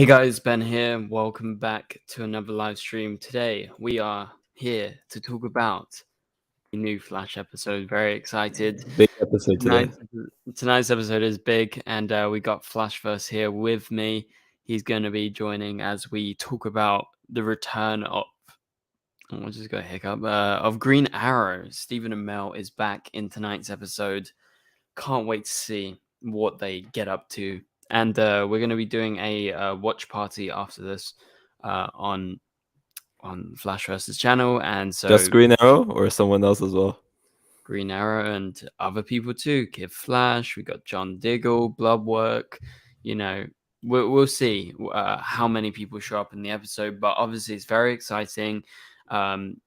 Hey guys, Ben here. Welcome back to another live stream. Today we are here to talk about the new Flash episode. Very excited. Big episode today. Tonight's episode is big, and we got Flashverse here with me. He's going to be joining as we talk about the return of. I'll just go hiccup of Green Arrow. Stephen Amell is back in tonight's episode. Can't wait to see what they get up to. And we're going to be doing a watch party after this on Flashverse's channel. And so Just Green Arrow or someone else as well? Green Arrow and other people too. Kid Flash, we got John Diggle, Bloodwork. You know, we'll see how many people show up in the episode. But obviously, it's very exciting. And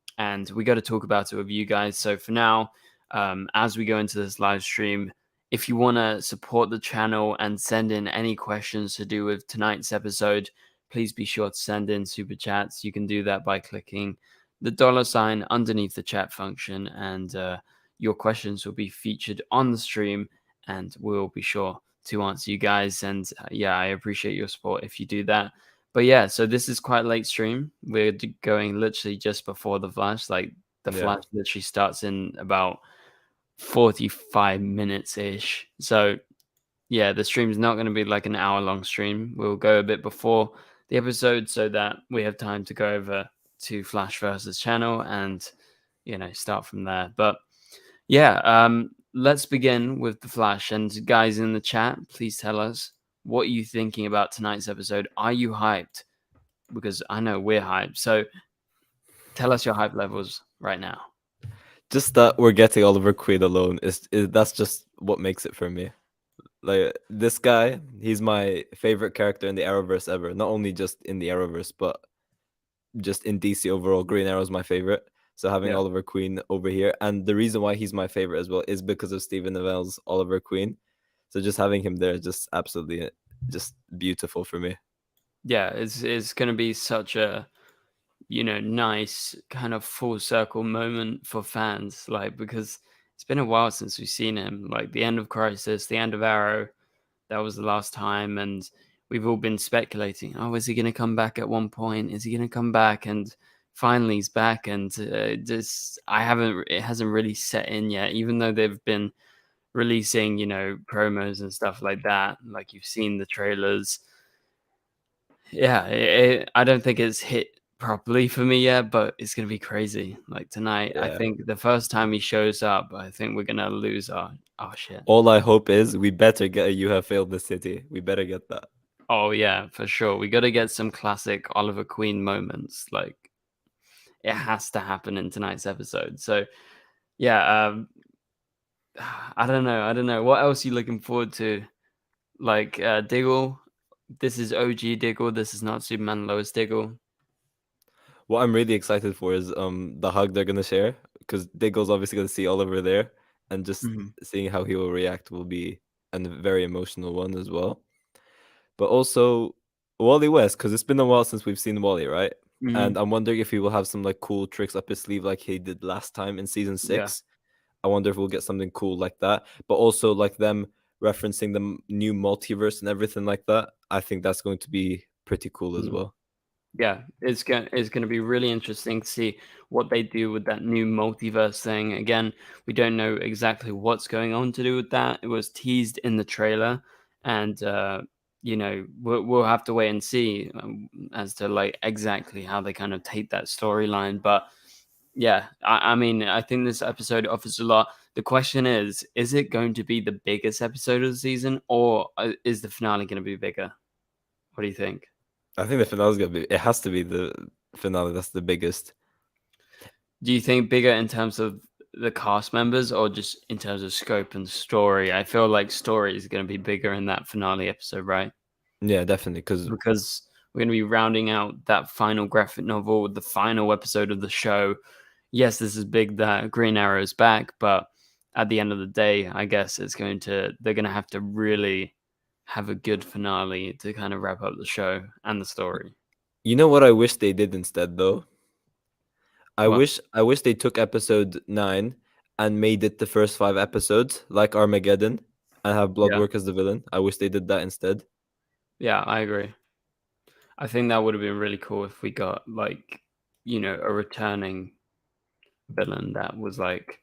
we got to talk about it with you guys. So for now, as we go into this live stream, if you want to support the channel and send in any questions to do with tonight's episode, please be sure to send in super chats. You can do that by clicking the $ underneath the chat function, and your questions will be featured on the stream, and we'll be sure to answer you guys. And yeah, I appreciate your support if you do that. But yeah, so this is quite late stream. We're going literally just before the Flash. Like the Flash literally starts in about 45 minutes ish. So yeah, the stream is not going to be like an hour-long stream. We'll go a bit before the episode so that we have time to go over to Flashverse's channel and start from there. But yeah, let's begin with the Flash. And guys in the chat, please tell us, what are you thinking about tonight's episode? Are you hyped? Because I know we're hyped. So tell us your hype levels right now. Just that we're getting Oliver Queen alone that's just what makes it for me. Like, this guy, he's my favorite character in the Arrowverse ever. Not only just in the Arrowverse, but just in DC overall. Green Arrow's my favorite. So having Oliver Queen over here, and the reason why he's my favorite as well is because of Stephen Amell's Oliver Queen. So just having him there is just absolutely just beautiful for me. Yeah, it's going to be such a nice kind of full circle moment for fans, like, because it's been a while since we've seen him. Like the end of Crisis, the end of Arrow, that was the last time, and we've all been speculating, oh, is he going to come back at one point? Is he going to come back? And finally he's back, and it hasn't really set in yet, even though they've been releasing promos and stuff like that, like you've seen the trailers. Yeah, I don't think it's hit properly for me yet, but it's gonna be crazy. Like tonight, I think the first time he shows up, I think we're gonna lose our shit. All I hope is we better get a "You Have Failed the City." We better get that. Oh yeah, for sure. We got to get some classic Oliver Queen moments. Like it has to happen in tonight's episode. So yeah, I don't know. What else are you looking forward to? Like Diggle. This is OG Diggle. This is not Superman Lois Diggle. What I'm really excited for is the hug they're gonna share, because Diggle's obviously gonna see Oliver there, and just seeing how he will react will be a very emotional one as well. But also Wally West, because it's been a while since we've seen Wally, right? And I'm wondering if he will have some like cool tricks up his sleeve like he did last time in season 6. Yeah. I wonder if we'll get something cool like that. But also like them referencing the new multiverse and everything like that. I think that's going to be pretty cool as well. Yeah, it's going to be really interesting to see what they do with that new multiverse thing. Again, we don't know exactly what's going on to do with that. It was teased in the trailer, and we'll have to wait and see as to like exactly how they kind of take that storyline. But yeah, I mean, I think this episode offers a lot. The question is it going to be the biggest episode of the season, or is the finale going to be bigger? What do you think? I think the finale is gonna be. It has to be the finale. That's the biggest. Do you think bigger in terms of the cast members, or just in terms of scope and story? I feel like story is going to be bigger in that finale episode, right? Yeah, definitely. Because we're going to be rounding out that final graphic novel, the final episode of the show. Yes, this is big that Green Arrow is back, but at the end of the day, I guess they're going to have to really have a good finale to kind of wrap up the show and the story. You know what I wish they did instead, though? I wish they took episode 9 and made it the first 5 episodes, like Armageddon, and have Bloodwork as the villain. I wish they did that instead. Yeah, I agree. I think that would have been really cool if we got like, you know, a returning villain that was like,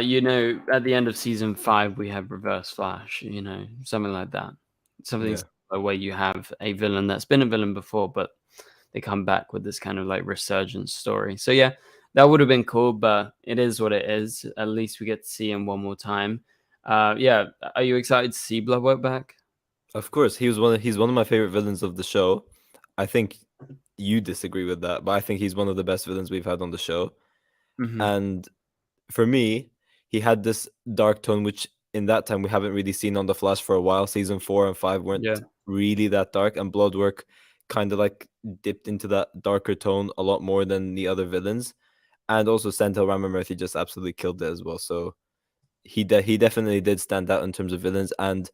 you know, at the end of season 5 we had Reverse Flash, you know, something like that. Something Yeah. similar where you have a villain that's been a villain before, but they come back with this kind of like resurgence story. So yeah, that would have been cool, but it is what it is. At least we get to see him one more time. Yeah, are you excited to see Bloodwork back? Of course, he's one of my favorite villains of the show. I think you disagree with that, but I think he's one of the best villains we've had on the show. Hmm. And for me, he had this dark tone, which in that time we haven't really seen on the Flash for a while. Season 4 and 5 weren't Yeah, really that dark, and Bloodwork kind of like dipped into that darker tone a lot more than the other villains. And also Sentinel Ramamurthy just absolutely killed it as well. So he definitely did stand out in terms of villains. And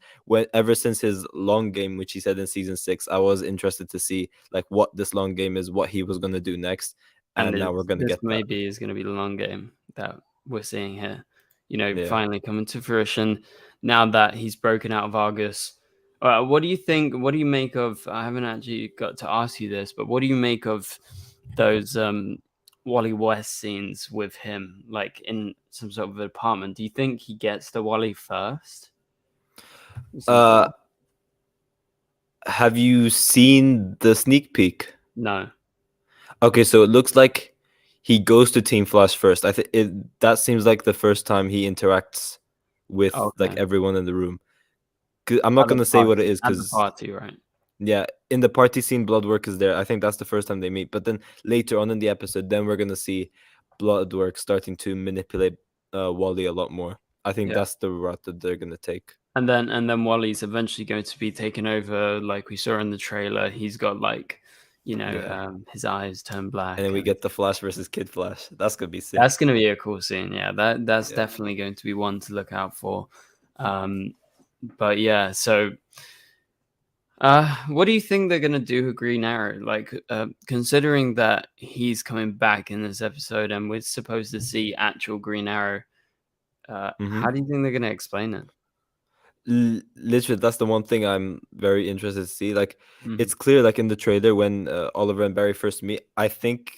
ever since his long game, which he said in season 6, I was interested to see like what this long game is, what he was going to do next, and and now we're going to this get that. maybe is going to be the long game that we're seeing here. You know, Yeah. finally coming to fruition now that he's broken out of Argus. What do you think? What do you make of? I haven't actually got to ask you this, but what do you make of those Wally West scenes with him, like in some sort of apartment? Do you think he gets the Wally first or Uh, something? have you seen the sneak peek? No. Okay, so it looks like he goes to Team Flash first. I think that seems like the first time he interacts with like Okay. everyone in the room. I'm not gonna say what it is At the because party, right? yeah, in the party scene, Bloodwork is there. I think that's the first time they meet. But then later on in the episode, then we're gonna see Bloodwork starting to manipulate Wally a lot more. I think Yeah. that's the route that they're gonna take. And then Wally's eventually going to be taken over, like we saw in the trailer. He's got like, you know, Yeah, his eyes turn and black, then we and get the Flash versus Kid Flash. That's gonna be that's sick. going to be a cool scene. Yeah, that's Yeah. definitely going to be one to look out for. Um, but yeah, so what do you think they're going to do with Green Arrow? Like, considering that he's coming back in this episode, and we're supposed to see actual Green Arrow, how Mm-hmm. do you think they're going to explain it? Literally, that's the one thing I'm very interested to see. Like, Hmm. it's clear, like in the trailer when Oliver and Barry first meet. I think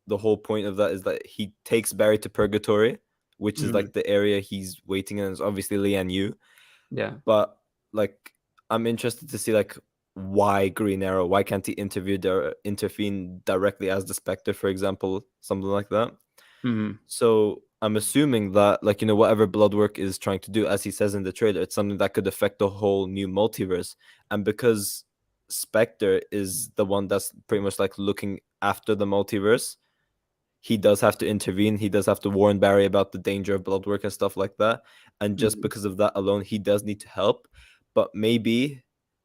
the whole point of that is that he takes Barry to Purgatory, which is Hmm. like the area he's waiting in. It's obviously Lian Yu, Yeah. but like I'm interested to see like why Green Arrow? Why can't he intervene directly as the Spectre, for example, something like that? Hmm. So I'm assuming that, like, whatever Bloodwork is trying to do, as he says in the trailer, it's something that could affect the whole new multiverse. And because Spectre is the one that's pretty much like looking after the multiverse, he does have to intervene. He does have to warn Barry about the danger of Bloodwork and stuff like that. And just Hmm. because of that alone, he does need to help. But maybe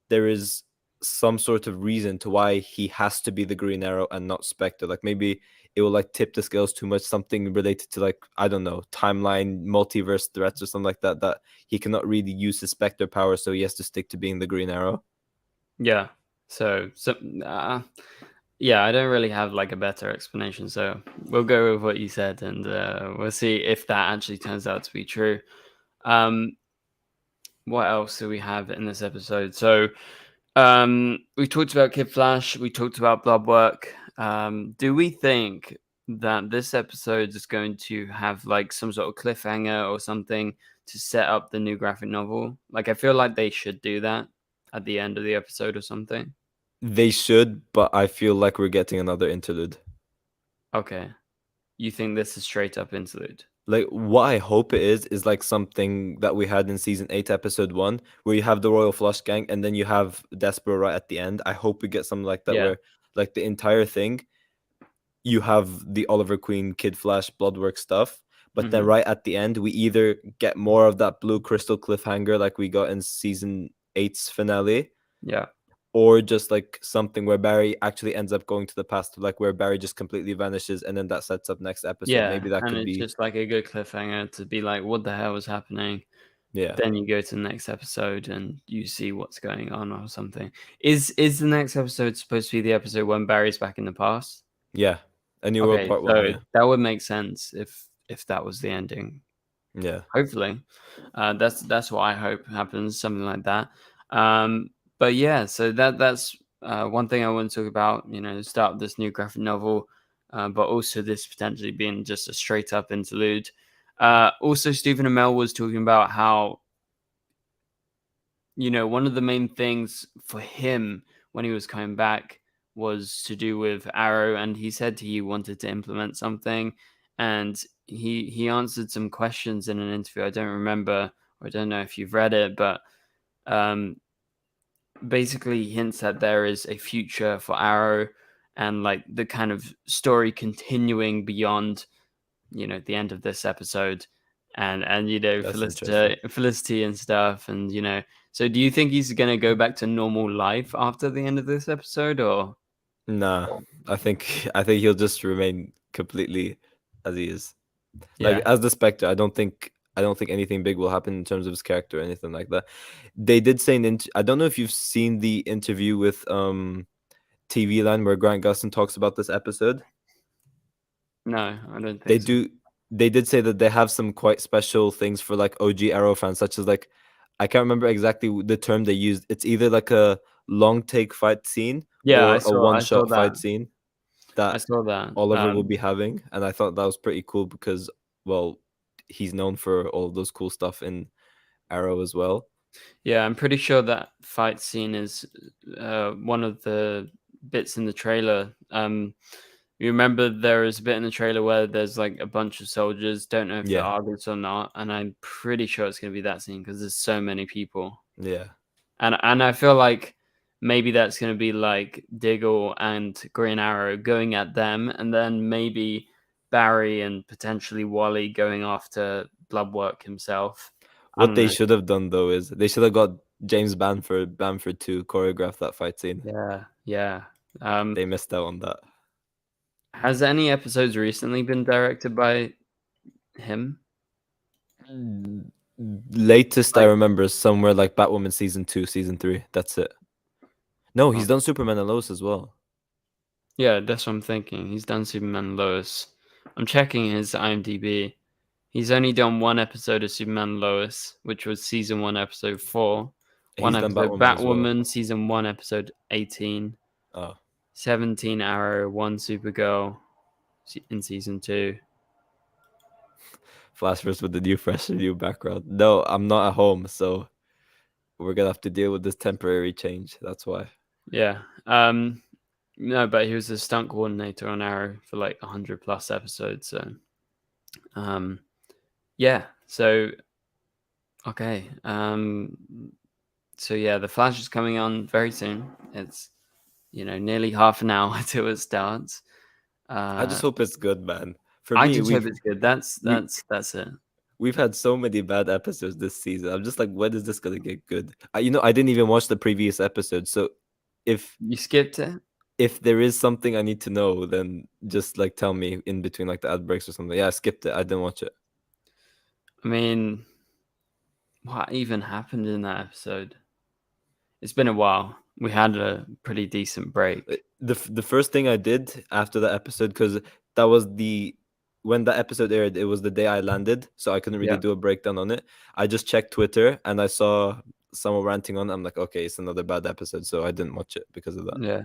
there is some sort of reason to why he has to be the Green Arrow and not Spectre. Like maybe it will like tip the scales too much, something related to like, I don't know, timeline, multiverse threats or something like that, that he cannot really use his Spectre power, so he has to stick to being the Green Arrow. Yeah. So yeah, I don't really have like a better explanation. So we'll go with what you said, and we'll see if that actually turns out to be true. Um, what else do we have in this episode? So we talked about Kid Flash. We talked about Bloodwork. Do we think that this episode is going to have like some sort of cliffhanger or something to set up the new graphic novel? Like, I feel like they should do that at the end of the episode or something. They should, but I feel like we're getting another interlude. Okay. You think this is straight up interlude? Like what I hope it is like something that we had in season 8, episode 1, where you have the Royal Flush Gang and then you have Despero right at the end. I hope we get something like that Yeah. where like the entire thing, you have the Oliver Queen, Kid Flash, Bloodwork stuff, but then Hmm. right at the end we either get more of that Blue Crystal cliffhanger like we got in season 8's finale, Yeah. or just like something where Barry actually ends up going to the past, like where Barry just completely vanishes and then that sets up next episode. Yeah. Maybe that And could it's be, just like a good cliffhanger to be like, what the hell is happening? yeah. Then you go to the next episode and you see what's going on or something. Is the next episode supposed to be the episode when Barry's back in the past? Yeah, a New World Okay, Part 1, so yeah. that would make sense if that was the ending. Yeah. Hopefully, that's what I hope happens, something like that. But yeah, so that's one thing I want to talk about, the start of this new graphic novel, but also this potentially being just a straight up interlude. Also, Stephen Amell was talking about how, one of the main things for him when he was coming back was to do with Arrow, and he said he wanted to implement something, and he answered some questions in an interview. I don't remember, or I don't know if you've read it, but basically hints that there is a future for Arrow, and like the kind of story continuing beyond, the end of this episode, and That's interesting. Felicity and stuff, and So do you think he's gonna go back to normal life after the end of this episode, or? Nah, I think he'll just remain completely as he is. Like Yeah, as the Spectre, I don't think anything big will happen in terms of his character or anything like that. They did say I don't know if you've seen the interview with TV Land where Grant Gustin talks about this episode. no, I don't They think so. do. They did say that they have some quite special things for like OG Arrow fans, such as like I can't remember exactly the term they used. It's either like a long take fight scene Yeah, or a one I saw shot that. fight scene I that saw that. Oliver will be having, and I thought that was pretty cool because, well, he's known for all of those cool stuff in Arrow as well. Yeah, I'm pretty sure that fight scene is one of the bits in the trailer. You remember there is a bit in the trailer where there's like a bunch of soldiers. Don't know if they're Yeah, Argos or not, and I'm pretty sure it's going to be that scene because there's so many people, yeah. and I feel like maybe that's going to be like Diggle and Green Arrow going at them, and then maybe Barry and potentially Wally going after Bloodwork himself. I What don't they know. should have done though is they should have got James Bamford to choreograph that fight scene. Yeah, yeah. They missed out on that. Has any episodes recently been directed by him? Latest I Like, remember is somewhere like Batwoman season 2, season 3. That's it. No, oh, he's done Superman and Lois as well. yeah, that's what I'm thinking. He's done Superman and Lois. I'm checking his IMDb. He's only done one episode of Superman and Lois, which was season 1, episode 4. One He's done episode Batwoman as well. Batwoman, season 1, episode 18. Oh, 17 Arrow, 1 Supergirl in season 2. Flashverse with the new fresh new background. No, I'm not at home, so we're gonna have to deal with this temporary change. That's why. Yeah. No, but he was a stunt coordinator on Arrow for like 100 plus episodes. So, yeah. So, okay. So yeah, the Flash is coming on very soon. It's nearly half an hour till it starts. I just hope it's good, man. For I me, just hope it's good. That's we it. we've had so many bad episodes this season. I'm just like, when is this gonna get good? I didn't even watch the previous episode, so if You skipped it. if there is something I need to know, then just like tell me in between like the ad breaks or something. Yeah, I skipped it. I didn't watch it. I mean, what even happened in that episode? It's been a while. We had a pretty decent break. The first thing I did after the episode, because that was when the episode aired, it was the day I landed, so I couldn't really Yeah. do a breakdown on it. I just checked Twitter and I saw someone ranting on it. I'm like, okay, it's another bad episode, so I didn't watch it because of that. Yeah.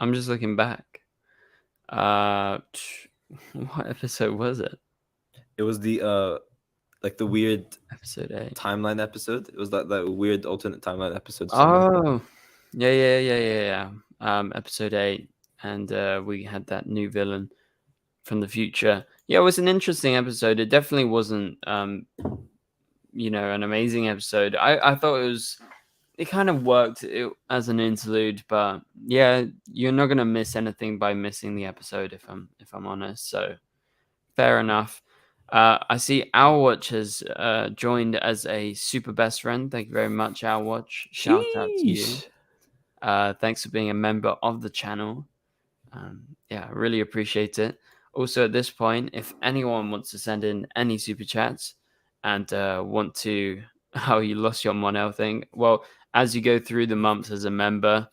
I'm just looking back. What episode was it? It was the like the weird Episode 8. timeline episode. It was that weird alternate timeline episode. Oh, yeah. Episode 8, and we had that new villain from the future. Yeah, it was an interesting episode. It definitely wasn't, an amazing episode. I thought it kind of worked as an interlude, but yeah, you're not gonna miss anything by missing the episode if I'm honest. So fair enough. I see Owlwatch has joined as a super best friend. Thank you very much, Owlwatch. Shout out to you. Sheesh. Thanks for being a member of the channel. Yeah, I really appreciate it. Also, at this point, if anyone wants to send in any super chats and want to, how you lost your Monel thing, well, as you go through the months as a member,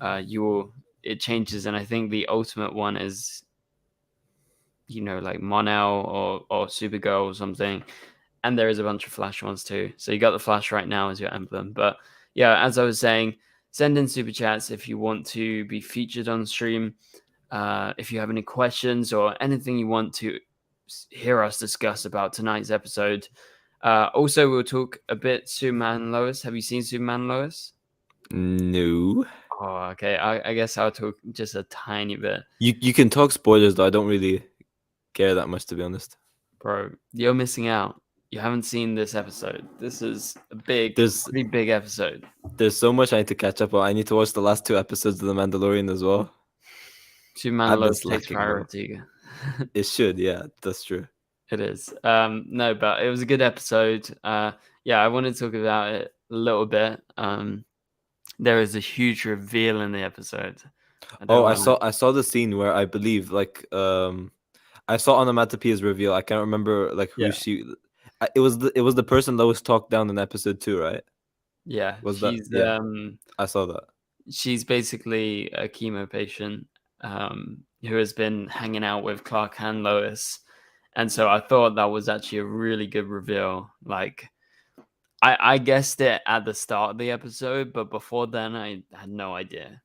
it changes, and I think the ultimate one is, like Monel or Supergirl or something. And there is a bunch of Flash ones too. So you got the Flash right now as your emblem. But yeah, as I was saying, send in super chats if you want to be featured on stream. If you have any questions or anything you want to hear us discuss about tonight's episode. Also, we'll talk a bit Superman Lois. Have you seen Superman Lois? No. Oh, okay. I guess I'll talk just a tiny bit. You can talk spoilers though. I don't really care that much, to be honest. Bro, you're missing out. You haven't seen this episode. This is a pretty big episode. There's so much I need to catch up on. I need to watch the last 2 episodes of The Mandalorian as well. Superman Lois takes priority. It should, yeah, that's true. It is. No, but it was a good episode. Yeah, I want to talk about it a little bit. There is a huge reveal in the episode. I saw the scene where I believe I saw Onomatopoeia's reveal. I can't remember like who she. It was the person Lois talked down in episode 2, right? Yeah, I saw that. She's basically a chemo patient who has been hanging out with Clark and Lois, and so I thought that was actually a really good reveal. Like, I guessed it at the start of the episode, but before then I had no idea.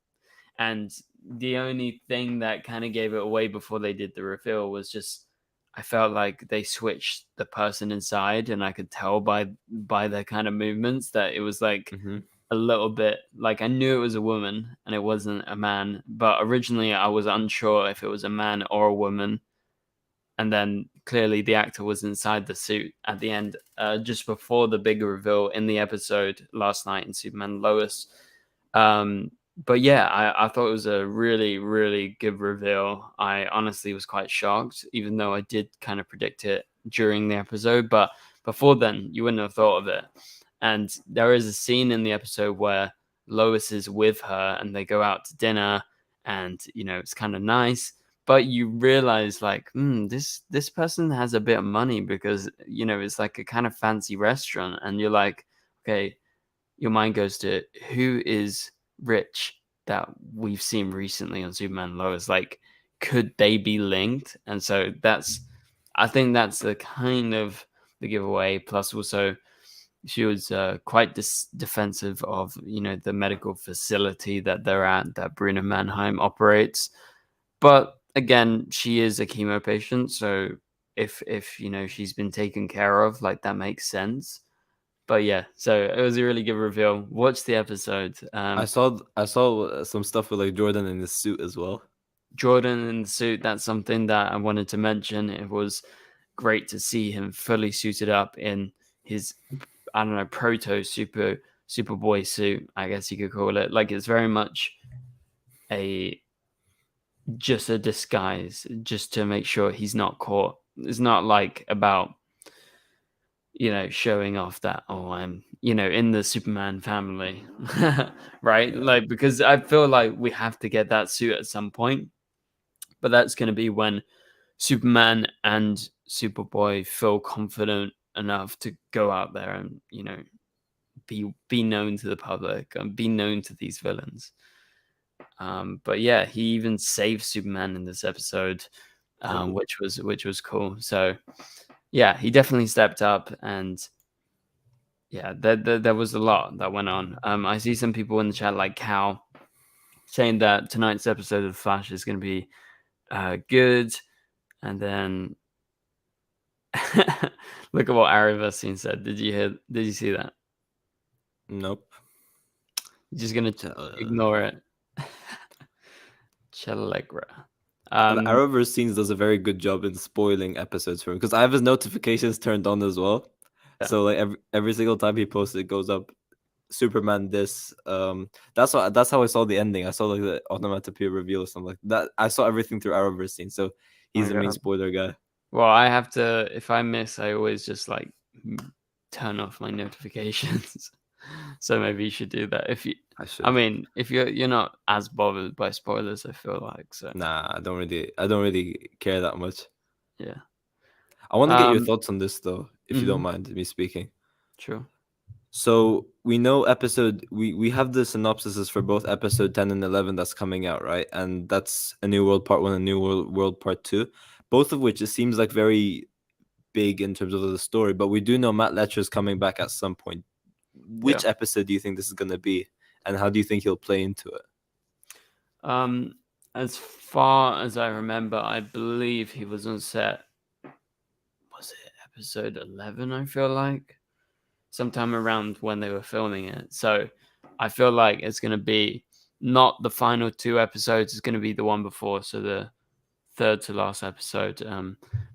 And the only thing that kind of gave it away before they did the reveal was just I felt like they switched the person inside, and I could tell by their kind of movements that it was like a little bit like I knew it was a woman and it wasn't a man, but originally I was unsure if it was a man or a woman. And then clearly the actor was inside the suit at the end, just before the big reveal in the episode last night in Superman Lois. But yeah, I thought it was a really, really good reveal. I honestly was quite shocked, even though I did kind of predict it during the episode. But before then, you wouldn't have thought of it. And there is a scene in the episode where Lois is with her and they go out to dinner, and it's kind of nice. But you realize like, this person has a bit of money because it's like a kind of fancy restaurant, and you're like, okay, your mind goes to who is rich that we've seen recently on Superman Lois. Like, could they be linked? And so I think that's the kind of the giveaway. Plus, also, she was quite defensive of the medical facility that they're at, that Bruno Mannheim operates. But again, she is a chemo patient, so if she's been taken care of, like, that makes sense. But yeah, so it was a really good reveal. Watch the episode. I saw some stuff with like Jordan in the suit as well. Jordan in the suit, that's something that I wanted to mention. It was great to see him fully suited up in his, I don't know, proto Superboy suit, I guess you could call it. Like, it's very much just a disguise, just to make sure he's not caught. It's not like about showing off that, oh, I'm in the Superman family, right? Yeah. Like, because I feel like we have to get that suit at some point, but that's going to be when Superman and Superboy feel confident enough to go out there and be known to the public and be known to these villains. But yeah, he even saved Superman in this episode, which was cool. So yeah, he definitely stepped up, and yeah, there was a lot that went on. I see some people in the chat like Cal saying that tonight's episode of Flash is going to be good, and then look at what Ari Versine said. Did you see that? Nope. You're just gonna ignore it. Chalegra. Arrowverse Scenes does a very good job in spoiling episodes for him, because I have his notifications turned on as well. Yeah. So like every single time he posts, it goes up, Superman this. That's how I saw the ending. I saw like the onomatopoeia reveal or something like that. I saw everything through Arrowverse Scenes, so he's the main spoiler guy. Well, I have to, if I miss, I always just like turn off my notifications. So maybe you should do that. I mean, if you're not as bothered by spoilers, I feel like. So nah, I don't really care that much. Yeah. I want to get your thoughts on this though, if you don't mind me speaking. Sure. So we know we have the synopsises for both episode 10 and 11 that's coming out, right? And that's A New World Part 1 and New World Part 2, both of which it seems like very big in terms of the story, but we do know Matt Letcher's coming back at some point. Which episode do you think this is going to be? and how do you think he'll play into it? As far as I remember, I believe he was on set. Was it episode 11? I feel like sometime around when they were filming it. So I feel like it's going to be not the final 2 episodes. It's going to be the one before. So the third to last episode.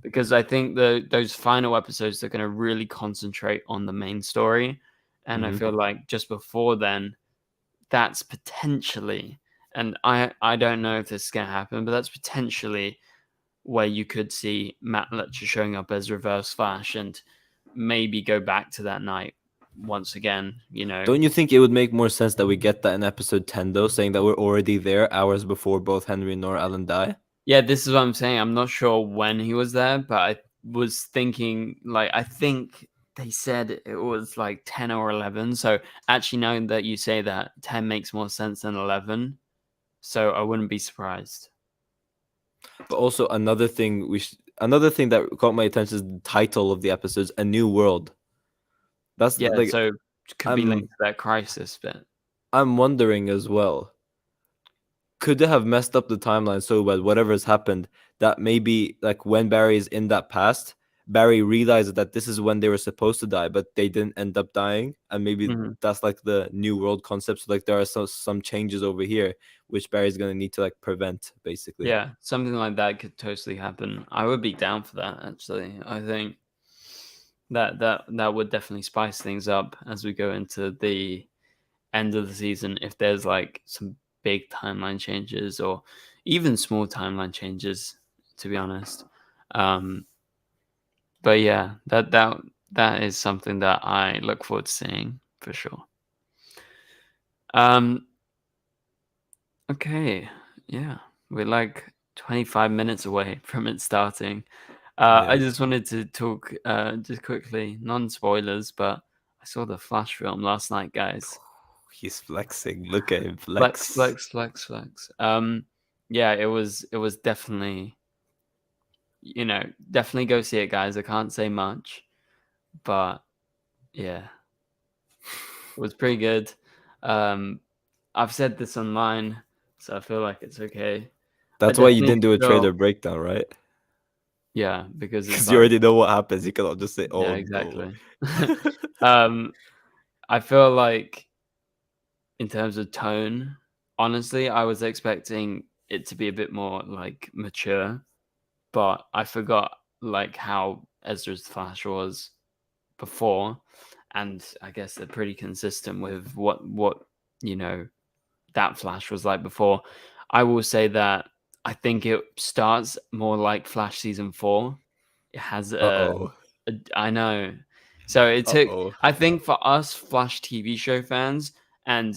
Because I think those final episodes are going to really concentrate on the main story. And I feel like just before then, that's potentially, and I don't know if this is going to happen, but that's potentially where you could see Matt Letcher showing up as Reverse Flash and maybe go back to that night once again, you know. Don't you think it would make more sense that we get that in episode 10, though, saying that we're already there hours before both Henry and Nora Allen die? Yeah, this is what I'm saying. I'm not sure when he was there, but I was thinking, like, I think they said it was like 10 or 11. So actually, now that you say that, 10 makes more sense than 11. So I wouldn't be surprised. But also another thing that caught my attention is the title of the episodes, A New World. That's Yeah, like so it could be linked to that crisis bit. I'm wondering as well, could they have messed up the timeline so bad, whatever has happened, that maybe like when Barry is in that past, Barry realizes that this is when they were supposed to die, but they didn't end up dying, and maybe that's like the new world concept. So like there are some changes over here which Barry's gonna need to like prevent, basically. Yeah, something like that could totally happen. I would be down for that, actually. I think that would definitely spice things up as we go into the end of the season. If there's like some big timeline changes or even small timeline changes, to be honest. But yeah, that is something that I look forward to seeing for sure. Okay, yeah, we're like 25 minutes away from it starting. I just wanted to talk just quickly, non-spoilers, but I saw the Flash film last night, guys. He's flexing. Look at him Flex, flex. flex, flex, flex. Yeah, it was definitely, definitely go see it, guys. I can't say much, but yeah, it was pretty good. I've said this online, so I feel like it's okay. That's why you didn't do a trailer breakdown, right? Yeah, because it's Because you already know what happens. You cannot just say, "Oh yeah, no." exactly. I feel like in terms of tone, honestly, I was expecting it to be a bit more like mature, but I forgot like how Ezra's Flash was before, and I guess they're pretty consistent with what that Flash was like before. I will say that I think it starts more like Flash season 4. It has Uh-oh. I know. So it took. Uh-oh. I think for us Flash TV show fans and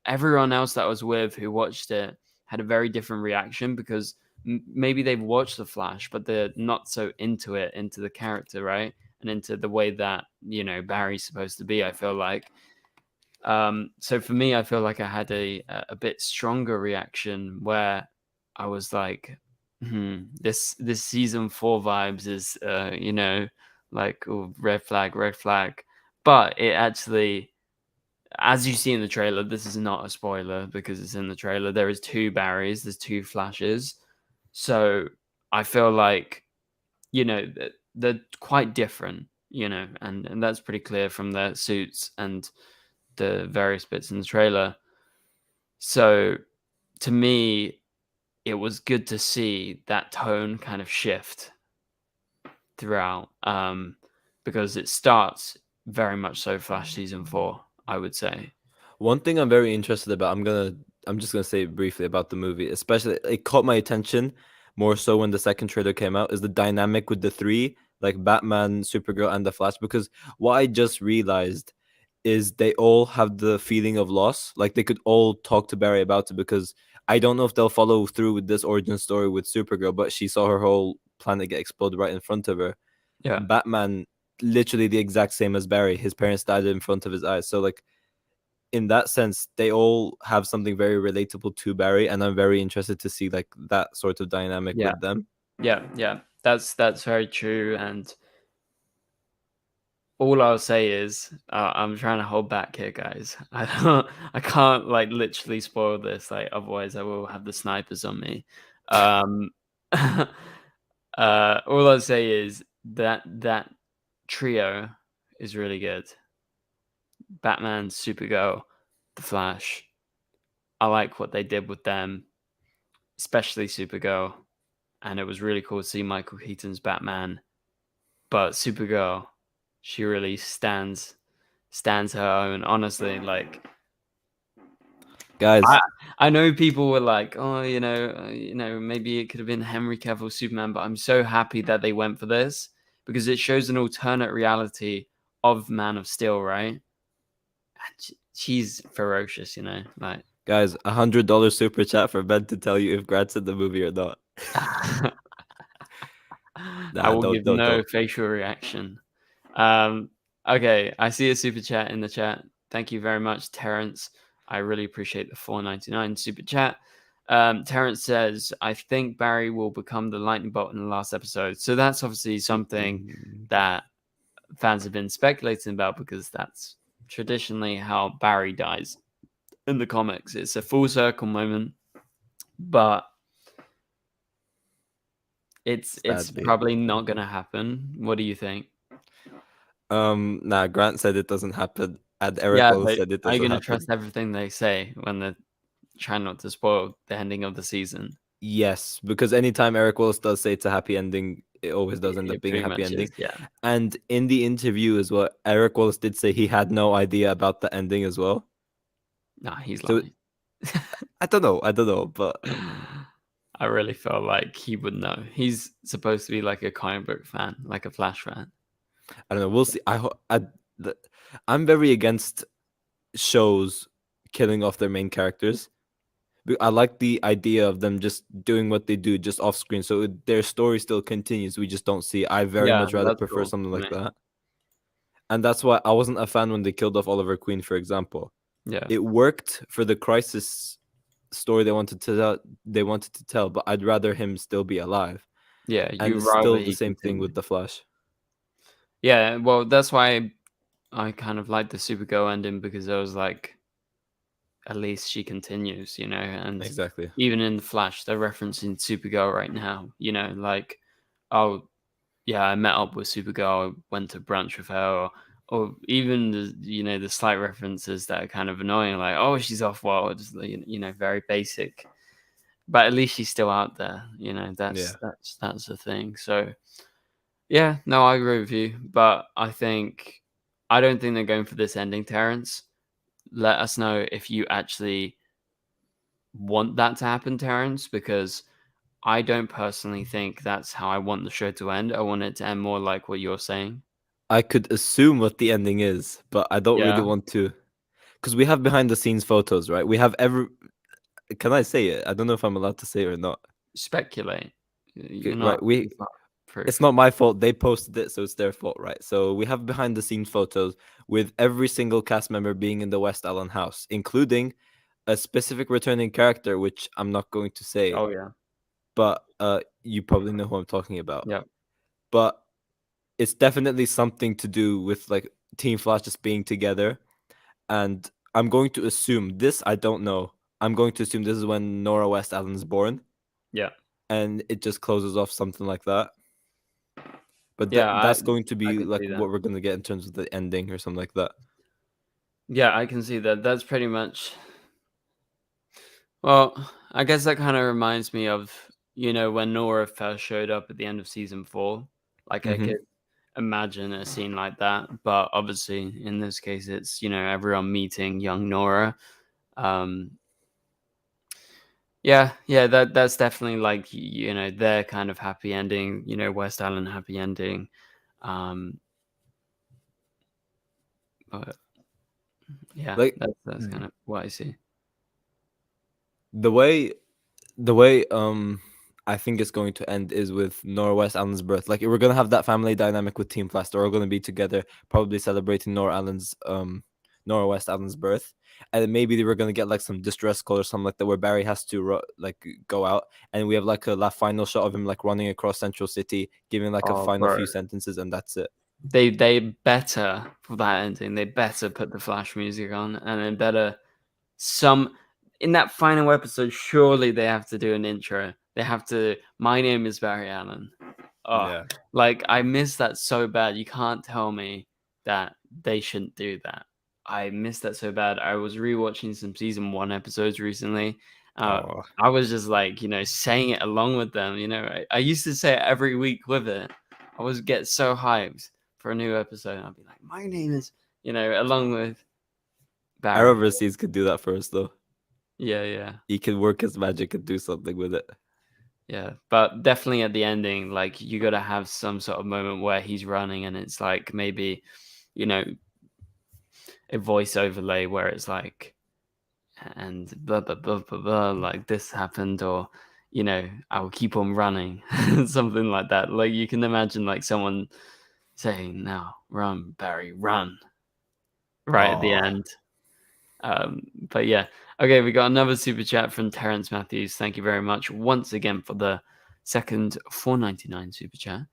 everyone else that I was with who watched it had a very different reaction because maybe they've watched the Flash, but they're not so into it, into the character, right, and into the way that Barry's supposed to be. I feel like. So for me, I feel like I had a bit stronger reaction where I was like, this season 4 vibes is like, oh, red flag, red flag. But it actually, as you see in the trailer, this is not a spoiler because it's in the trailer. There is 2 Barrys, there's 2 Flashes. So I feel like, they're quite different, and that's pretty clear from their suits and the various bits in the trailer. So to me, it was good to see that tone kind of shift throughout, because it starts very much so Flash season 4, I would say. One thing I'm very interested about, I'm just gonna say briefly about the movie, especially it caught my attention more so when the second trailer came out, is the dynamic with the 3, like Batman, Supergirl, and the Flash. Because what I just realized is they all have the feeling of loss. Like they could all talk to Barry about it, because I don't know if they'll follow through with this origin story with Supergirl, but she saw her whole planet get exploded right in front of her. Yeah. Batman, literally the exact same as Barry. His parents died in front of his eyes. So like in that sense, they all have something very relatable to Barry, and I'm very interested to see like that sort of dynamic with them. Yeah. That's very true. And all I'll say is I'm trying to hold back here, guys. I can't like literally spoil this, like otherwise I will have the snipers on me. All I'll say is that trio is really good. Batman, Supergirl, The Flash. I like what they did with them, especially Supergirl, and it was really cool to see Michael Keaton's Batman. But Supergirl, she really stands her own. Honestly, like Guys, I know people were like, oh, maybe it could have been Henry Cavill Superman, but I'm so happy that they went for this because it shows an alternate reality of Man of Steel, right? And she's ferocious, like. guys, $100 super chat for Ben to tell you if Grant's in the movie or not. I will give no don't. facial reaction. Okay, I see a super chat in the chat. Thank you very much, Terrence. I really appreciate the $4.99 super chat. Terrence says, I think Barry will become the lightning bolt in the last episode. So that's obviously something that fans have been speculating about because that's traditionally how Barry dies in the comics. It's a full circle moment, but it's probably not going to happen. What do you think? Nah, Grant said it doesn't happen, and Eric Wallace said it doesn't happen. Are you going to trust everything they say when they're trying not to spoil the ending of the season? Yes, because anytime Eric Wallace does say it's a happy ending, it always does end up being a happy ending. Yeah. And in the interview as well, Eric Wallace did say he had no idea about the ending as well. Nah, he's lying. I don't know, but I really feel like he would know. He's supposed to be like a comic book fan, like a Flash fan. I don't know. We'll see. I'm very against shows killing off their main characters. I like the idea of them just doing what they do just off screen, so their story still continues. We just don't see. I very much rather prefer something like that. And that's why I wasn't a fan when they killed off Oliver Queen, for example. Yeah, it worked for the Crisis story they wanted to tell, but I'd rather him still be alive. Yeah, and it's still the same thing with the Flash. Yeah, well, that's why I kind of like the Supergirl ending because I was like, at least she continues, and Exactly. Even in the Flash, they're referencing Supergirl right now, like, oh, yeah, I met up with Supergirl, I went to brunch with her, or even the slight references that are kind of annoying, like, oh, she's off world, very basic, but at least she's still out there, that's the thing. So yeah, no, I agree with you, but I don't think they're going for this ending, Terrence. Let us know if you actually want that to happen, Terrence, because I don't personally think that's how I want the show to end. I want it to end more like what you're saying. I could assume what the ending is, but I don't really want to. Because we have behind the scenes photos, right? We have Can I say it? I don't know if I'm allowed to say it or not. Speculate. You're not. Right, it's not my fault. They posted it, so it's their fault, right? So we have behind the scenes photos with every single cast member being in the West Allen house, including a specific returning character, which I'm not going to say. Oh yeah. But you probably know who I'm talking about. Yeah. But it's definitely something to do with like Team Flash just being together. And I'm going to assume this, I don't know. I'm going to assume this is when Nora West Allen's born. Yeah. And it just closes off something like that. But that's going to be like what we're going to get in terms of the ending or something like that. Yeah, I can see that. That's pretty much. Well, I guess that kind of reminds me of, when Nora first showed up at the end of season 4. Like, I could imagine a scene like that. But obviously, in this case, it's, everyone meeting young Nora. Yeah, that's definitely like, their kind of happy ending, West Allen happy ending. But yeah, like, that's kind of what I see. The way I think it's going to end is with Nora West Allen's birth. Like, we're gonna have that family dynamic with Team Flash. They're all gonna be together, probably celebrating Nora West Allen's birth, and maybe they were gonna get like some distress call or something like that, where Barry has to like go out, and we have like a final shot of him like running across Central City, giving like a final few sentences, and that's it. they better for that ending. They better put the Flash music on, and then better in that final episode. Surely they have to do an intro. They have to. My name is Barry Allen. Oh, Yeah. like I miss that so bad. You can't tell me that they shouldn't do that. I miss that so bad. I was rewatching some season 1 episodes recently. Oh, I was just like, saying it along with them. I used to say it every week with it. I was get so hyped for a new episode. I'd be like, my name is, along with Barry. Arrowverse could do that first though. Yeah. He could work his magic and do something with it. Yeah, but definitely at the ending, like you got to have some sort of moment where he's running and it's like maybe, a voice overlay where it's like, and blah, blah, blah, blah, blah, like this happened, or, I'll keep on running, something like that. Like you can imagine like someone saying, now run, Barry, run, right at the end. But yeah, okay, we got another super chat from Terrence Matthews. Thank you very much once again for the second $4.99 super chat.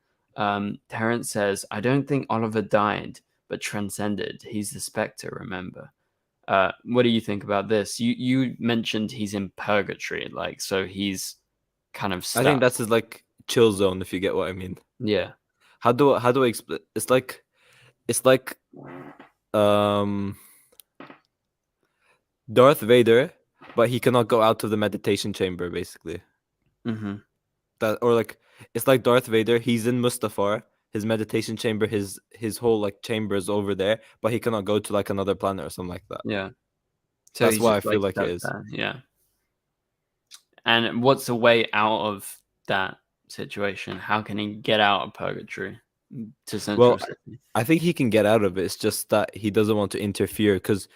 Terrence says, I don't think Oliver died, but transcended. He's the Spectre, remember? What do you think about this? You mentioned he's in purgatory, like, so he's kind of stuck. I think that's his like chill zone, if you get what I mean. Yeah. How do I explain? It's like Darth Vader, but he cannot go out of the meditation chamber, basically. Mm-hmm. That, or like, it's like Darth Vader. He's in Mustafar, his meditation chamber, his whole like chamber is over there, but he cannot go to like another planet or something like that. Yeah. So that's he's why just, I feel like stuck it is. there. Yeah. And what's the way out of that situation? How can he get out of purgatory to Central City? I think he can get out of it. It's just that he doesn't want to interfere, because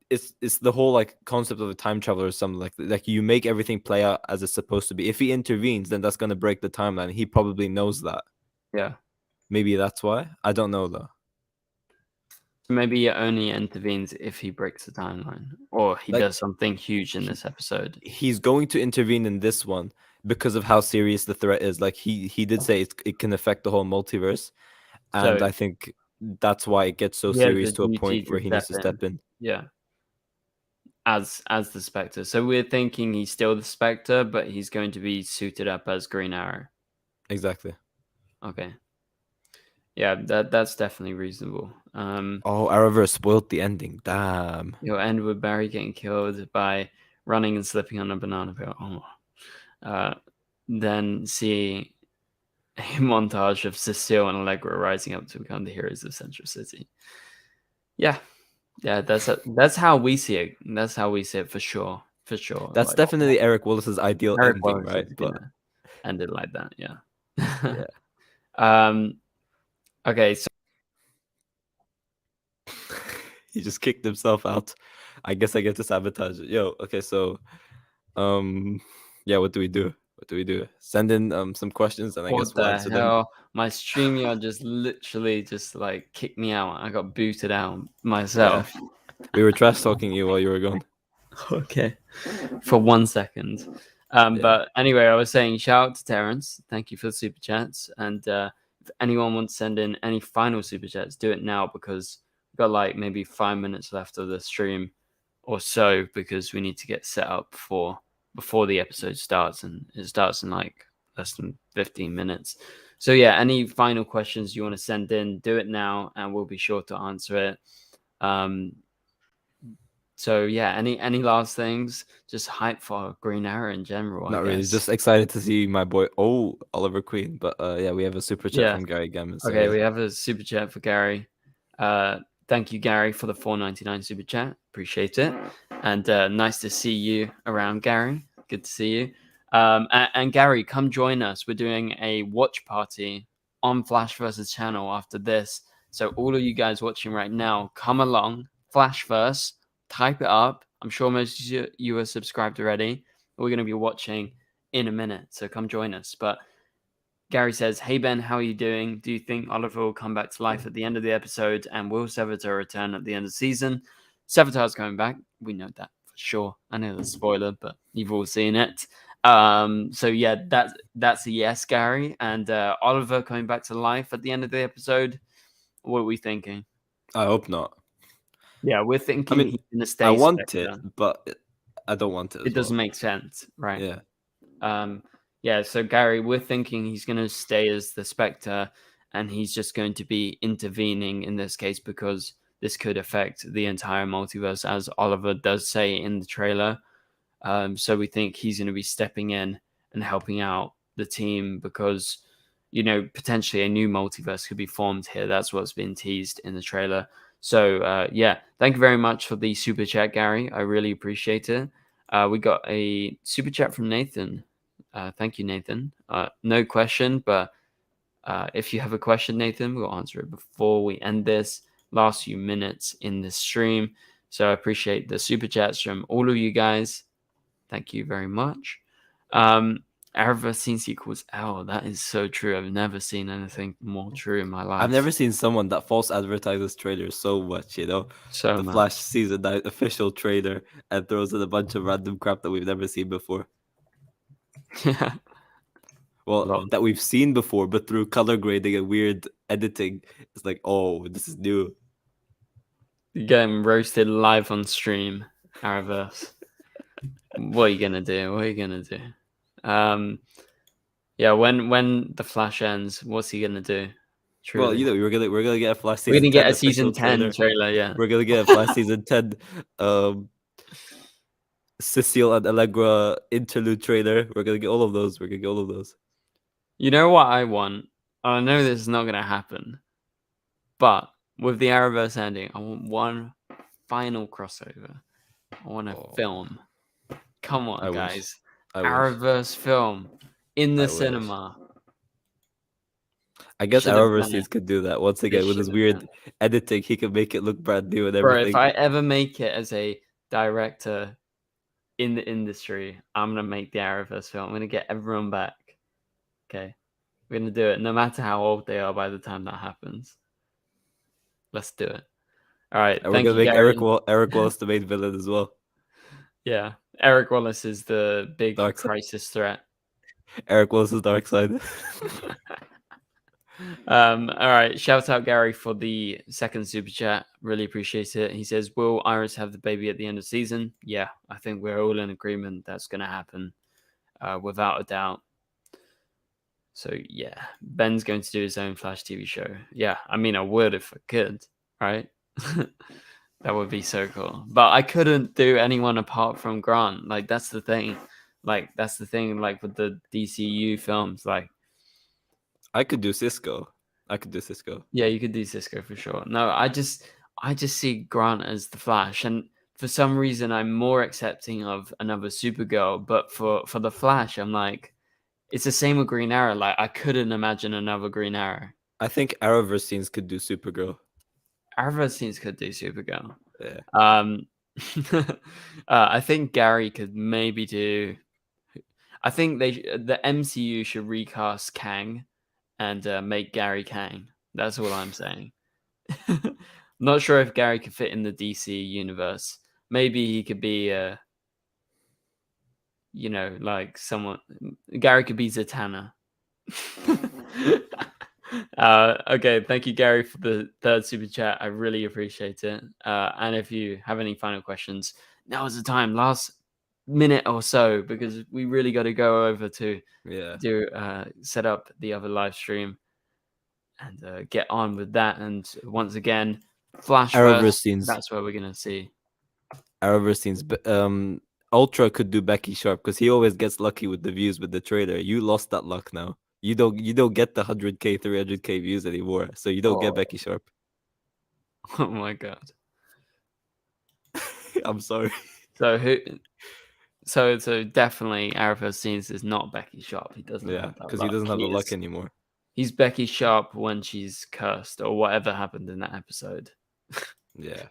it's the whole like concept of a time traveler or something like that. Like, you make everything play out as it's supposed to be. If he intervenes, then that's gonna break the timeline. He probably knows that. Yeah. Maybe that's why. I don't know though. Maybe he only intervenes if he breaks the timeline, or he does something huge in this episode. He's going to intervene in this one because of how serious the threat is. Like, he did say it can affect the whole multiverse, and I think that's why it gets so serious to a point where he needs to step in. Yeah. As the Spectre. So we're thinking he's still the Spectre, but he's going to be suited up as Green Arrow. Exactly. Okay. Yeah, that's definitely reasonable. Arrowverse spoiled the ending. Damn. You'll end with Barry getting killed by running and slipping on a banana peel. Then see a montage of Cecile and Allegra rising up to become the heroes of Central City. Yeah, that's how we see it. That's how we see it for sure. For sure. That's like, definitely Eric Wallace's ideal ending, right? But ended like that, yeah. Yeah. Okay, so he just kicked himself out. I guess I get to sabotage it. Yo, okay, so yeah, what do we do? Send in some questions, and I guess we'll answer them. My StreamYard just literally like kicked me out. I got booted out myself. Yeah. We were trash talking you while you were gone. Okay. For 1 second. But anyway, I was saying, shout out to Terrence. Thank you for the super chats. And if anyone wants to send in any final super chats, do it now, because we've got like maybe 5 minutes left of the stream or so, because we need to get set up before the episode starts, and it starts in like less than 15 minutes. So yeah, any final questions you want to send in, do it now, and we'll be sure to answer it. So yeah, any last things? Just hype for Green Arrow in general. Not really, just excited to see my boy Oliver Queen. But yeah, we have a super chat from Gary Gammon. So okay, we have a super chat for Gary. Thank you, Gary, for the $4.99 super chat. Appreciate it. And nice to see you around, Gary. Good to see you. And Gary, come join us. We're doing a watch party on Flashverse's channel after this. So all of you guys watching right now, come along. Flashverse, type it up. I'm sure most of you are subscribed already. We're going to be watching in a minute. So come join us. But Gary says, hey, Ben, how are you doing? Do you think Oliver will come back to life at the end of the episode? And will Sevatar return at the end of the season? Sevatar's coming back. We know that for sure. I know the spoiler, but you've all seen it. So yeah, that's a yes, Gary. And Oliver coming back to life at the end of the episode. What are we thinking? I hope not. Yeah, we're I thinking mean, he's gonna I stay want it, Spectre. but I don't want it as It doesn't well. make sense, right? Yeah. Yeah, so Gary, we're thinking he's going to stay as the Spectre, and he's just going to be intervening in this case because this could affect the entire multiverse, as Oliver does say in the trailer. So we think he's going to be stepping in and helping out the team because, potentially a new multiverse could be formed here. That's what's been teased in the trailer. So, yeah, thank you very much for the super chat, Gary. I really appreciate it. We got a super chat from Nathan. Thank you, Nathan. No question, but if you have a question, Nathan, we'll answer it before we end this last few minutes in the stream. So I appreciate the super chats from all of you guys. Thank you very much. Ever seen sequels? Oh, that is so true. I've never seen anything more true in my life. I've never seen someone that false advertises trailers so much, So the much. Flash season 9 official trailer and throws in a bunch of random crap that we've never seen before. Yeah. Well, that we've seen before, but through color grading and weird editing, it's like, oh, this is new. You're getting roasted live on stream, Araverse. What are you gonna do? What are you gonna do? Yeah, when the Flash ends, what's he gonna do? Truly. Well, we're gonna get a Flash We're season gonna 10 get a season official 10 trailer, yeah. We're gonna get a Flash season 10 Cecile and Allegra interlude trailer. We're gonna get all of those. You know what I want? I know this is not gonna happen, but with the Arrowverse ending, I want one final crossover. I want a film. Come on, guys. Arrowverse film in the cinema. I guess Arrowverse could do that. Once again, with his weird editing, he can make it look brand new and everything. Bro, if I ever make it as a director in the industry, I'm gonna make the Arrowverse film. I'm gonna get everyone back. Okay. We're gonna do it, no matter how old they are by the time that happens. Let's do it. All right. And we're gonna make Eric Wallace the main villain as well. Yeah, Eric Wallace is the big crisis threat. Eric Wallace is Darkseid. All right. Shout out Gary for the second super chat. Really appreciate it. He says, "Will Iris have the baby at the end of the season?" Yeah, I think we're all in agreement that's going to happen, without a doubt. So yeah, Ben's going to do his own Flash TV show. Yeah, I mean, I would if I could, right? That would be so cool. But I couldn't do anyone apart from Grant. Like that's the thing. Like with the DCEU films, like I could do Cisco. Yeah, you could do Cisco for sure. No, I just see Grant as the Flash, and for some reason I'm more accepting of another Supergirl. But for the Flash, I'm like, it's the same with Green Arrow. Like I couldn't imagine another Green Arrow. I think Arrowverse scenes could do Supergirl. Arrowverse scenes could do Supergirl. Yeah. I think Gary could maybe do. I think the MCU should recast Kang and make Gary Kang. That's all I'm saying. Not sure if Gary could fit in the DC universe. Maybe he could be, like someone. Gary could be Zatanna. Okay, thank you, Gary, for the third super chat. I really appreciate it. And if you have any final questions, now is the time. Last minute or so, because we really got to go over to set up the other live stream and get on with that. And once again, Flashverse scenes. That's where we're gonna see Arrowverse scenes. Ultra could do Becky Sharp because he always gets lucky with the views with the trailer. You lost that luck now. You don't get the 100K, 300K views anymore, so you don't get Becky Sharp. Oh my god. I'm sorry. So definitely Arrowverse scenes is not Becky Sharp. He doesn't have that because he doesn't have the luck anymore. He's Becky Sharp when she's cursed or whatever happened in that episode. Yeah.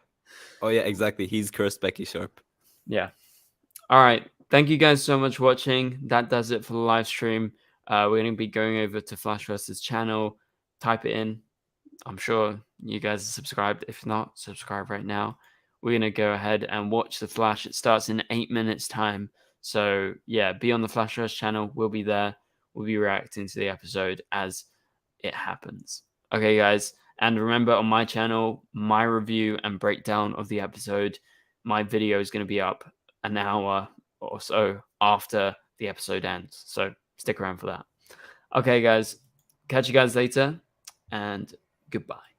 Oh yeah, exactly. He's cursed Becky Sharp. Yeah. All right. Thank you guys so much for watching. That does it for the live stream. We're going to be going over to Flashverse's channel. Type it in. I'm sure you guys are subscribed. If not, subscribe right now. We're going to go ahead and watch The Flash. It starts in 8 minutes' time. So yeah, be on the Flashverse channel. We'll be there. We'll be reacting to the episode as it happens. Okay, guys. And remember, on my channel, my review and breakdown of the episode, my video is going to be up an hour or so after the episode ends. So stick around for that. Okay, guys. Catch you guys later, and goodbye.